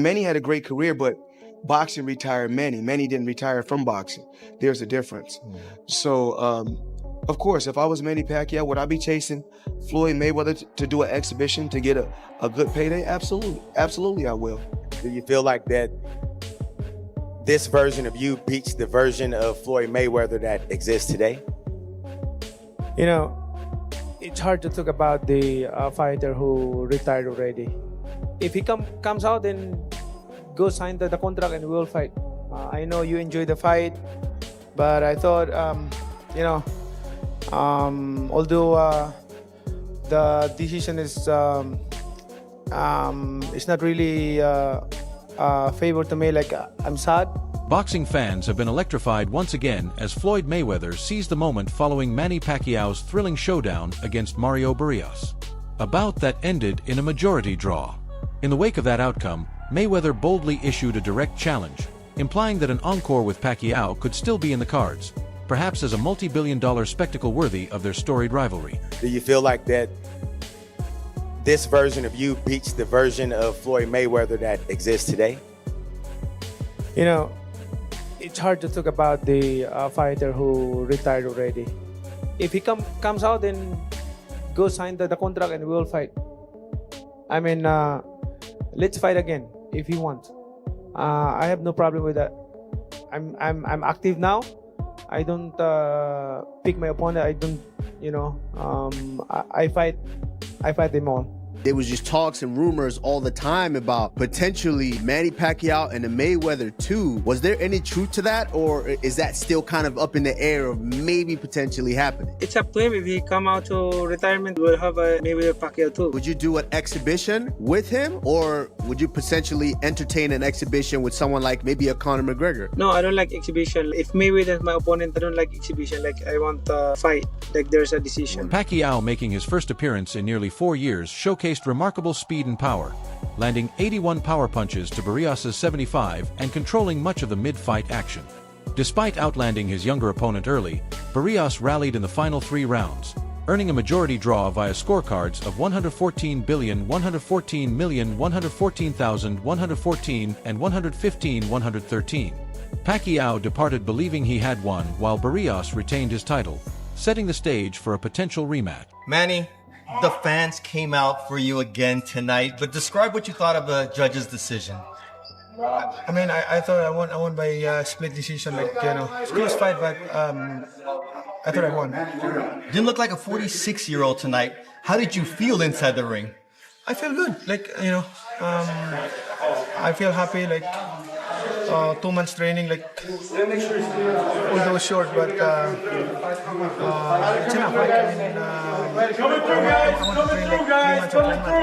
Manny had a great career, but boxing retired Manny. Manny didn't retire from boxing. There's a difference. So, of course, if I was Manny Pacquiao, would I be chasing Floyd Mayweather to do an exhibition to get a good payday? Absolutely. Absolutely, I will. Do you feel like that this version of you beats the version of Floyd Mayweather that exists today? You know, it's hard to talk about the fighter who retired already. If he comes out, then go sign the contract and we'll fight. I know you enjoy the fight, but I thought, although the decision is not really favor to me, like I'm sad. Boxing fans have been electrified once again as Floyd Mayweather seized the moment following Manny Pacquiao's thrilling showdown against Mario Barrios. A bout that ended in a majority draw. In the wake of that outcome, Mayweather boldly issued a direct challenge, implying that an encore with Pacquiao could still be in the cards, perhaps as a multi-billion-dollar spectacle worthy of their storied rivalry. Do you feel like that this version of you beats the version of Floyd Mayweather that exists today? You know, it's hard to talk about the fighter who retired already. If he comes out, then go sign the contract and we'll fight. I mean, let's fight again if he wants. I have no problem with that. I'm active now. I don't pick my opponent. I don't, I fight them all. There was just talks and rumors all the time about potentially Manny Pacquiao and the Mayweather II. Was there any truth to that, or is that still kind of up in the air of maybe potentially happening? It's up to him. If he come out to retirement, we'll have a Mayweather Pacquiao II. Would you do an exhibition with him, or would you potentially entertain an exhibition with someone like maybe a Conor McGregor? No, I don't like exhibition. If Mayweather is my opponent, I don't like exhibition. Like, I want a fight. Like, there's a decision. Pacquiao, making his first appearance in nearly 4 years, showcased remarkable speed and power, landing 81 power punches to Barrios' 75 and controlling much of the mid-fight action. Despite outlanding his younger opponent early, Barrios rallied in the final 3 rounds, earning a majority draw via scorecards of 114 billion, 114 million, 114,000, 114, and 115-113. Pacquiao departed believing he had won, while Barrios retained his title, setting the stage for a potential rematch. Manny, the fans came out for you again tonight, but describe what you thought of the judge's decision. I mean, I thought I won by split decision. Like, it's close fight, but I thought I won. Didn't look like a 46-year-old tonight. How did you feel inside the ring? I feel good. Like, I feel happy. Like, 2 months training, like, although short, but it's enough. Like, I want to train like 3 months or 4 months, but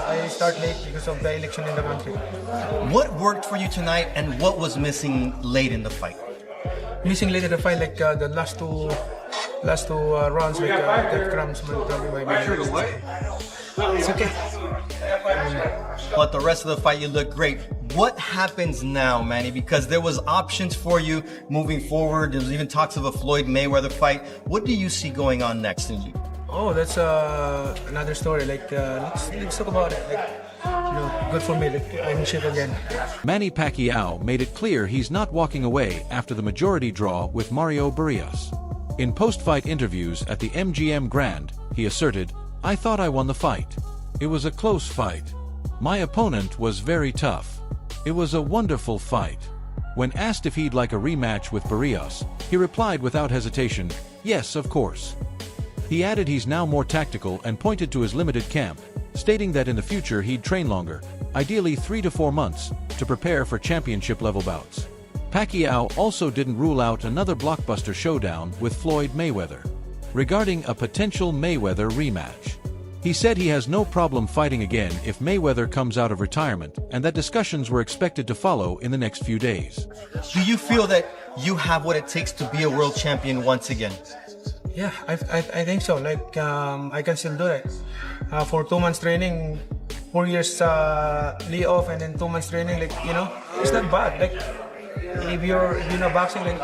I start late because of the election in the country. What worked for you tonight, and what was missing late in the fight? Missing late in the fight, like the last two rounds, like that cramps probably my it's okay. But the rest of the fight, you look great. What happens now, Manny? Because there was options for you moving forward. There's even talks of a Floyd Mayweather fight. What do you see going on next in you? Oh, that's another story. Like, let's talk about it. Like, good for me. Like, I'm in shape again. Manny Pacquiao made it clear he's not walking away after the majority draw with Mario Barrios. In post-fight interviews at the MGM Grand, he asserted, "I thought I won the fight. It was a close fight. My opponent was very tough. It was a wonderful fight." When asked if he'd like a rematch with Barrios, he replied without hesitation, "Yes, of course." He added he's now more tactical and pointed to his limited camp, stating that in the future he'd train longer, ideally 3 to 4 months, to prepare for championship-level bouts. Pacquiao also didn't rule out another blockbuster showdown with Floyd Mayweather. Regarding a potential Mayweather rematch, he said he has no problem fighting again if Mayweather comes out of retirement, and that discussions were expected to follow in the next few days. Do you feel that you have what it takes to be a world champion once again? Yeah, I think so. Like, I can still do it. For 2 months training, 4 years lay off, and then 2 months training, like, it's not bad. Like, if you're boxing, like,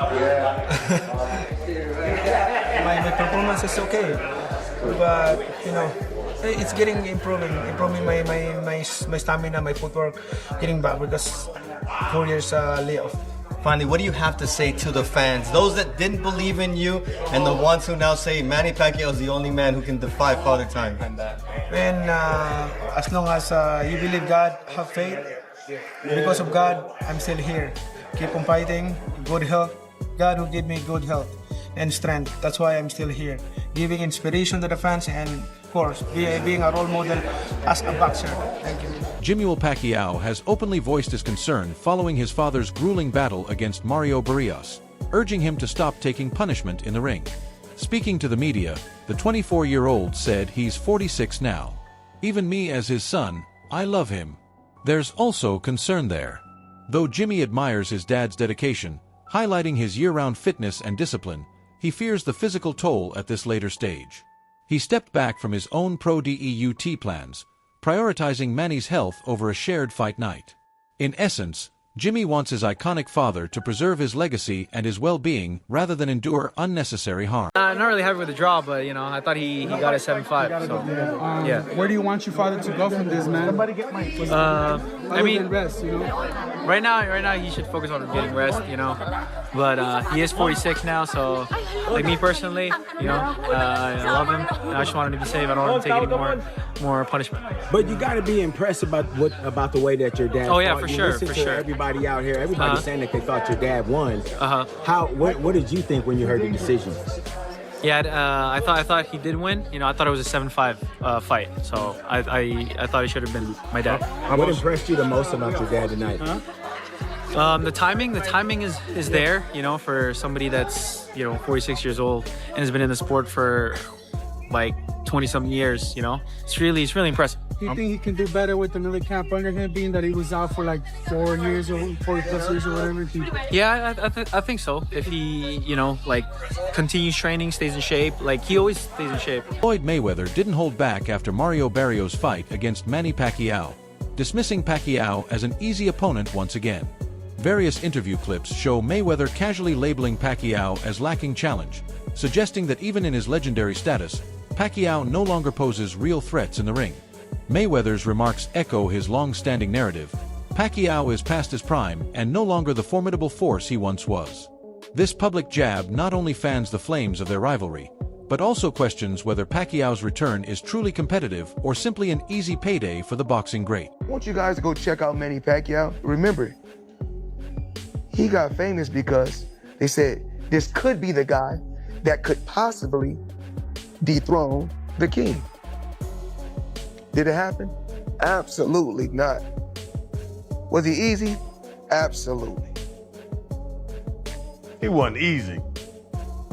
my performance is okay. But, it's getting improving my stamina, my footwork, getting back because 4 years layoff. Finally, what do you have to say to the fans, those that didn't believe in you, and the ones who now say Manny Pacquiao is the only man who can defy Father Time? And as long as you believe God, have faith. Because of God, I'm still here. Keep on fighting. Good health. God will give me good health and strength. That's why I'm still here, giving inspiration to the fans and, of course, being a role model as a boxer. Thank you. Jimmy Pacquiao has openly voiced his concern following his father's grueling battle against Mario Barrios, urging him to stop taking punishment in the ring. Speaking to the media, the 24-year-old said he's 46 now. Even me as his son, I love him. There's also concern there. Though Jimmy admires his dad's dedication, highlighting his year-round fitness and discipline, he fears the physical toll at this later stage. He stepped back from his own pro-DEUT plans, prioritizing Manny's health over a shared fight night. In essence, Jimmy wants his iconic father to preserve his legacy and his well-being rather than endure unnecessary harm. I'm not really happy with the draw, but I thought he got a 7-5. So yeah. Where do you want your father to go from this, man? I mean, rest, right now he should focus on getting rest, But he is 46 now, so like me personally, I love him. And I just want him to be safe. I don't want him to take any more punishment. But you got to be impressed about the way that your dad. Oh yeah, fought. for You sure, listen for to sure. Everybody out here, everybody's saying that they thought your dad won. What did you think when you heard the decision? Yeah, I thought he did win. I thought it was a 7-5 fight. So I thought it should have been my dad. What impressed you the most about your dad tonight? The timing is there, for somebody that's 46 years old and has been in the sport for like 20-something years. It's really impressive. Do you think he can do better with another camp under him, being that he was out for like 4 years or 40+ years or whatever? Yeah, I think so. If he, continues training, stays in shape, like he always stays in shape. Floyd Mayweather didn't hold back after Mario Barrios' fight against Manny Pacquiao, dismissing Pacquiao as an easy opponent once again. Various interview clips show Mayweather casually labeling Pacquiao as lacking challenge, suggesting that even in his legendary status, Pacquiao no longer poses real threats in the ring. Mayweather's remarks echo his long-standing narrative. Pacquiao is past his prime and no longer the formidable force he once was. This public jab not only fans the flames of their rivalry, but also questions whether Pacquiao's return is truly competitive or simply an easy payday for the boxing great. I want you guys to go check out Manny Pacquiao. Remember, he got famous because they said this could be the guy that could possibly dethrone the king. Did it happen? Absolutely not. Was he easy? Absolutely. It wasn't easy.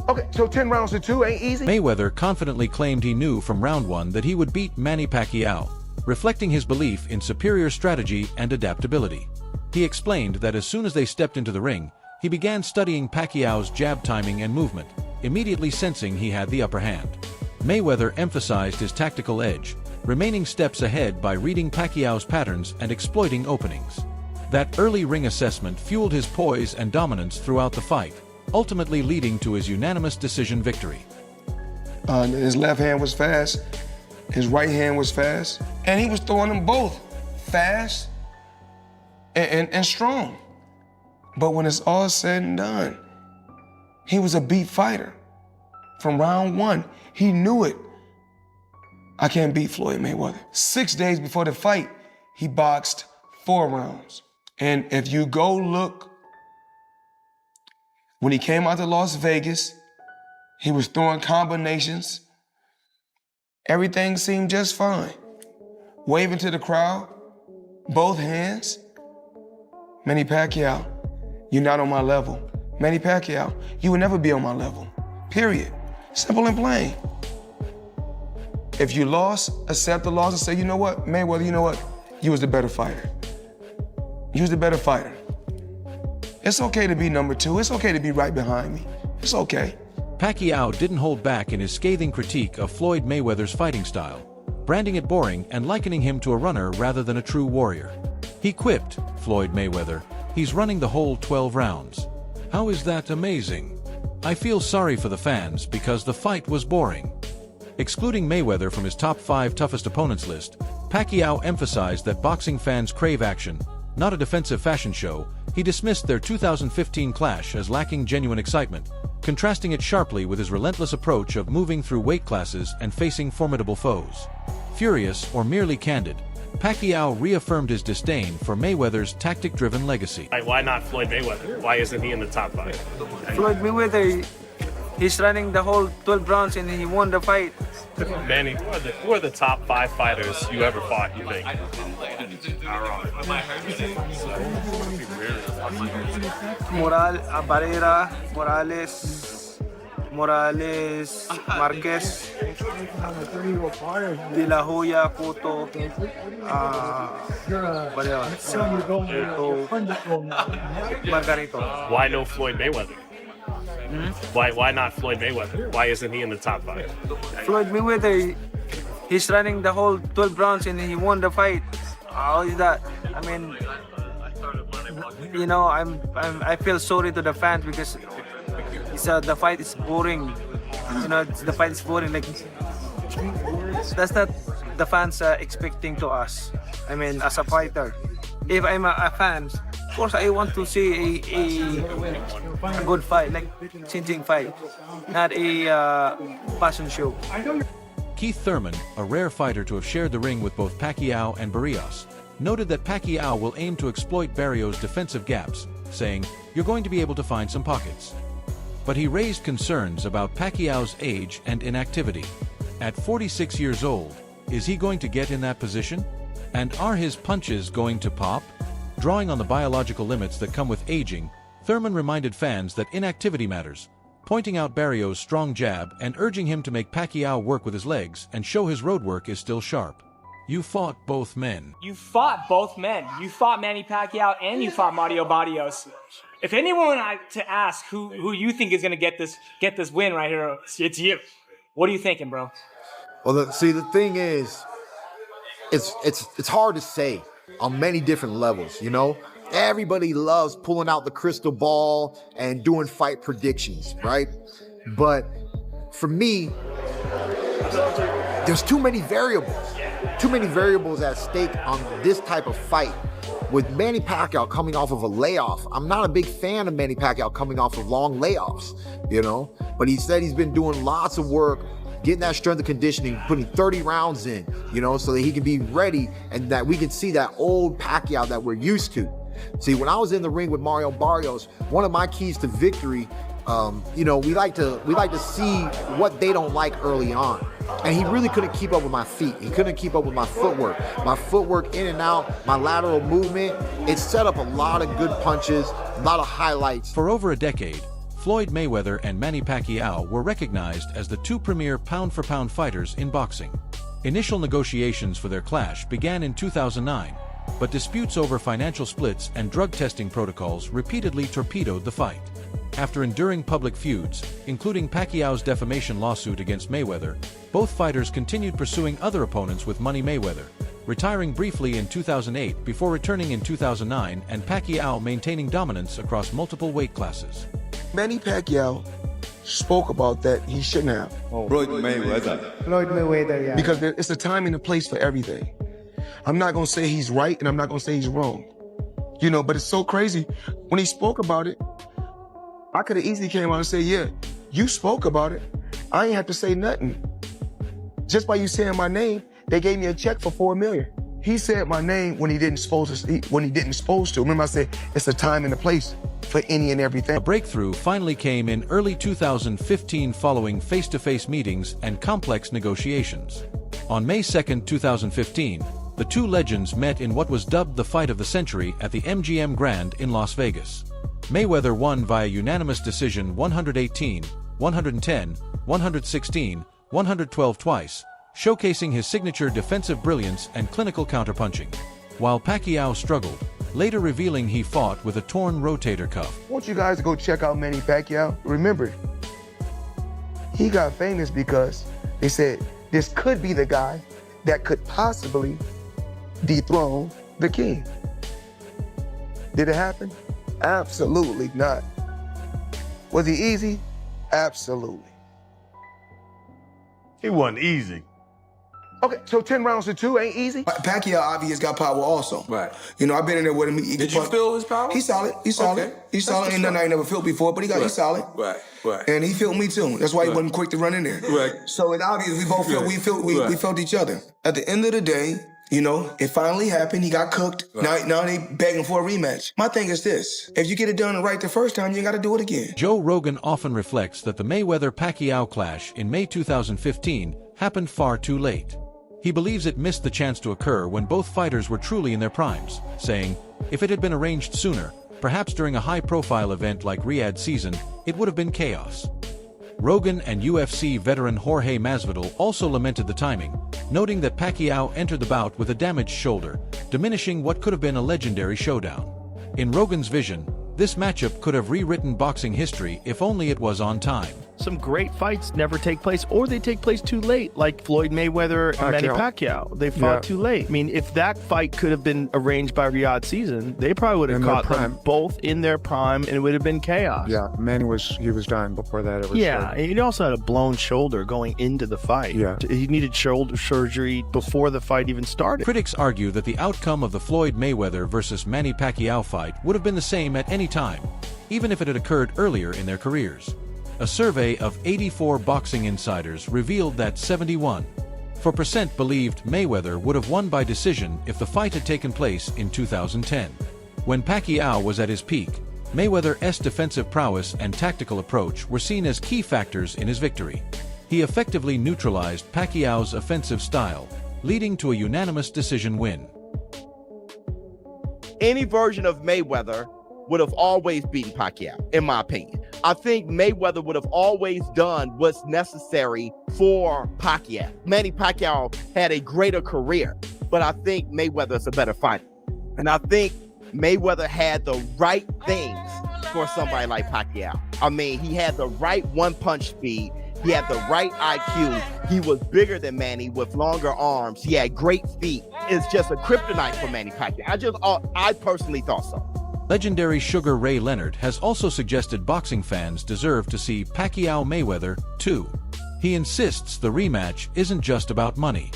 Okay, so 10 rounds to 2 ain't easy? Mayweather confidently claimed he knew from round 1 that he would beat Manny Pacquiao, reflecting his belief in superior strategy and adaptability. He explained that as soon as they stepped into the ring, he began studying Pacquiao's jab timing and movement, immediately sensing he had the upper hand. Mayweather emphasized his tactical edge, remaining steps ahead by reading Pacquiao's patterns and exploiting openings. That early ring assessment fueled his poise and dominance throughout the fight, ultimately leading to his unanimous decision victory. His left hand was fast, his right hand was fast, and he was throwing them both fast and strong. But when it's all said and done, he was a beat fighter. From round 1, he knew it. I can't beat Floyd Mayweather. 6 days before the fight, he boxed 4 rounds. And if you go look, when he came out to Las Vegas, he was throwing combinations. Everything seemed just fine. Waving to the crowd, both hands. Manny Pacquiao, you're not on my level. Manny Pacquiao, you will never be on my level. Period. Simple and plain. If you lost, accept the loss and say, you know what, Mayweather, you know what? You was the better fighter. You was the better fighter. It's okay to be number 2. It's okay to be right behind me. It's okay. Pacquiao didn't hold back in his scathing critique of Floyd Mayweather's fighting style, branding it boring and likening him to a runner rather than a true warrior. He quipped, Floyd Mayweather, he's running the whole 12 rounds. How is that amazing? I feel sorry for the fans because the fight was boring. Excluding Mayweather from his top 5 toughest opponents list, Pacquiao emphasized that boxing fans crave action, not a defensive fashion show. He dismissed their 2015 clash as lacking genuine excitement, contrasting it sharply with his relentless approach of moving through weight classes and facing formidable foes. Furious or merely candid, Pacquiao reaffirmed his disdain for Mayweather's tactic-driven legacy. Why not Floyd Mayweather? Why isn't he in the top 5? Floyd Mayweather, he's running the whole 12 rounds and he won the fight. Manny, who are the top 5 fighters you ever fought, you think? Barrera, Morales, Marquez, De La Hoya, Cotto, Margarito. Why no Floyd Mayweather? Why not Floyd Mayweather? Why isn't he in the top 5? Floyd Mayweather, he's running the whole 12 rounds and he won the fight. How is that? I mean, you know, I feel sorry to the fans because the fight is boring. You know, the fight is boring. Like, that's not the fans expecting to us. I mean, as a fighter, if I'm a fan, of course I want to see a good fight, like changing fight, not a fashion show. Keith Thurman, a rare fighter to have shared the ring with both Pacquiao and Barrios, noted that Pacquiao will aim to exploit Barrios' defensive gaps, saying, "You're going to be able to find some pockets." But he raised concerns about Pacquiao's age and inactivity. At 46 years old, is he going to get in that position? And are his punches going to pop? Drawing on the biological limits that come with aging, Thurman reminded fans that inactivity matters, pointing out Barrios' strong jab and urging him to make Pacquiao work with his legs and show his road work is still sharp. You fought both men. You fought both men. You fought Manny Pacquiao and you fought Mario Barrios. If anyone to ask who you think is going to get this win right here, it's you. What are you thinking, bro? Well, the thing is, it's hard to say on many different levels, you know? Everybody loves pulling out the crystal ball and doing fight predictions, right? But for me, there's too many variables at stake on this type of fight. With Manny Pacquiao coming off of a layoff, I'm not a big fan of Manny Pacquiao coming off of long layoffs, you know? But he said he's been doing lots of work, getting that strength and conditioning, putting 30 rounds in, you know, so that he can be ready and that we can see that old Pacquiao that we're used to. See, when I was in the ring with Mario Barrios, one of my keys to victory, you know, we like to see what they don't like early on. And he really couldn't keep up with my feet. He couldn't keep up with my footwork. My footwork in and out, my lateral movement, it set up a lot of good punches, a lot of highlights. For over a decade, Floyd Mayweather and Manny Pacquiao were recognized as the 2 premier pound-for-pound fighters in boxing. Initial negotiations for their clash began in 2009, but disputes over financial splits and drug testing protocols repeatedly torpedoed the fight. After enduring public feuds, including Pacquiao's defamation lawsuit against Mayweather, both fighters continued pursuing other opponents with Money Mayweather, retiring briefly in 2008 before returning in 2009 and Pacquiao maintaining dominance across multiple weight classes. Manny Pacquiao spoke about that he shouldn't have. Floyd Mayweather. Floyd Mayweather, yeah. Because it's a time and a place for everything. I'm not gonna say he's right and I'm not gonna say he's wrong. You know, but it's so crazy. When he spoke about it, I could have easily came out and said, yeah, you spoke about it. I ain't have to say nothing. Just by you saying my name, they gave me a check for $4 million. He said my name when he didn't supposed to. Remember I said, it's a time and a place for any and everything. A breakthrough finally came in early 2015 following face-to-face meetings and complex negotiations. On May 2, 2015, the 2 legends met in what was dubbed the fight of the century at the MGM Grand in Las Vegas. Mayweather won via unanimous decision 118, 110, 116, 112 twice, showcasing his signature defensive brilliance and clinical counterpunching, while Pacquiao struggled, later revealing he fought with a torn rotator cuff. I want you guys to go check out Manny Pacquiao. Remember, he got famous because they said this could be the guy that could possibly dethrone the king. Did it happen? Absolutely not. Was he easy? Absolutely. He wasn't easy. Okay, so 10 rounds to 2 ain't easy? Pacquiao obviously got power also. Right. You know, I've been in there with him. Did you feel his power? He's solid. He's solid. Okay. He's solid. Ain't nothing I ain't never felt before, but he's solid. Right. And he felt me too. That's why he wasn't quick to run in there. Right. So it's obvious we both felt we felt each other. At the end of the day, you know, it finally happened. He got cooked. Right. Now they begging for a rematch. My thing is this: if you get it done right the first time, you ain't got to do it again. Joe Rogan often reflects that the Mayweather-Pacquiao clash in May 2015 happened far too late. He believes it missed the chance to occur when both fighters were truly in their primes, saying, if it had been arranged sooner, perhaps during a high-profile event like Riyadh season, it would have been chaos. Rogan and UFC veteran Jorge Masvidal also lamented the timing, noting that Pacquiao entered the bout with a damaged shoulder, diminishing what could have been a legendary showdown. In Rogan's vision, this matchup could have rewritten boxing history if only it was on time. Some great fights never take place, or they take place too late, like Floyd Mayweather and Manny Pacquiao. They fought too late. I mean, if that fight could have been arranged by Riyadh season, they probably would have caught them both in their prime, and it would have been chaos. Yeah, Manny was done before that ever started. And he also had a blown shoulder going into the fight. Yeah. He needed shoulder surgery before the fight even started. Critics argue that the outcome of the Floyd Mayweather versus Manny Pacquiao fight would have been the same at any time, even if it had occurred earlier in their careers. A survey of 84 boxing insiders revealed that 71% believed Mayweather would have won by decision if the fight had taken place in 2010. When Pacquiao was at his peak, Mayweather's defensive prowess and tactical approach were seen as key factors in his victory. He effectively neutralized Pacquiao's offensive style, leading to a unanimous decision win. Any version of Mayweather would have always beaten Pacquiao, in my opinion. I think Mayweather would have always done what's necessary for Pacquiao. Manny Pacquiao had a greater career, but I think Mayweather's a better fighter. And I think Mayweather had the right things for somebody like Pacquiao. I mean, he had the right one-punch speed. He had the right IQ. He was bigger than Manny with longer arms. He had great feet. It's just a kryptonite for Manny Pacquiao. I personally thought so. Legendary Sugar Ray Leonard has also suggested boxing fans deserve to see Pacquiao-Mayweather II. He insists the rematch isn't just about money.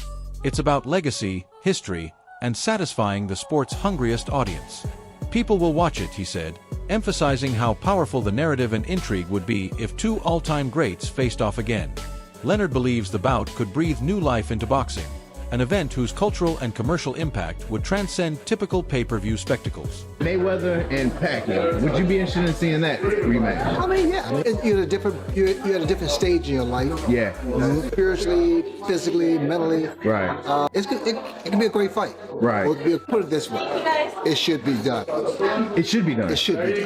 It's about legacy, history, and satisfying the sport's hungriest audience. People will watch it, he said, emphasizing how powerful the narrative and intrigue would be if two all-time greats faced off again. Leonard believes the bout could breathe new life into boxing, an event whose cultural and commercial impact would transcend typical pay-per-view spectacles. Mayweather and Pacquiao, would you be interested in seeing that rematch? I mean, yeah. I mean, you're at a different stage in your life. Yeah. Spiritually, physically, mentally. Right. It can be a great fight. Right. Put it this way, it should be done. It should be done. It should be.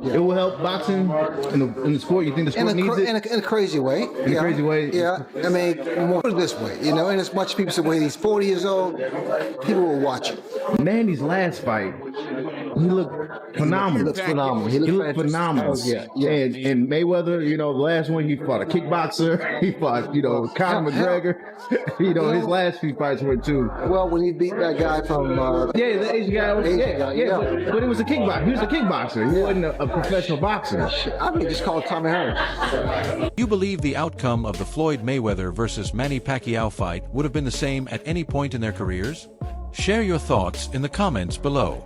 It will help boxing in the sport. You think the sport needs it? In a crazy way. In a crazy way? Yeah. I mean, put it this way, and as much people say, when he's 40 years old, people will watch it. Manny's last fight, he looked phenomenal. He looks phenomenal. He looked phenomenal. Yeah. And Mayweather, the last one he fought a kickboxer. He fought, Conor McGregor. His last few fights were too. Well, when he beat that guy from the Asian guy. But it was a kickboxer. He was a kickboxer. He wasn't a professional boxer. I mean, just call Tommy Hearns. You believe the outcome of the Floyd Mayweather versus Manny Pacquiao fight would have been the same at any point in their careers? Share your thoughts in the comments below.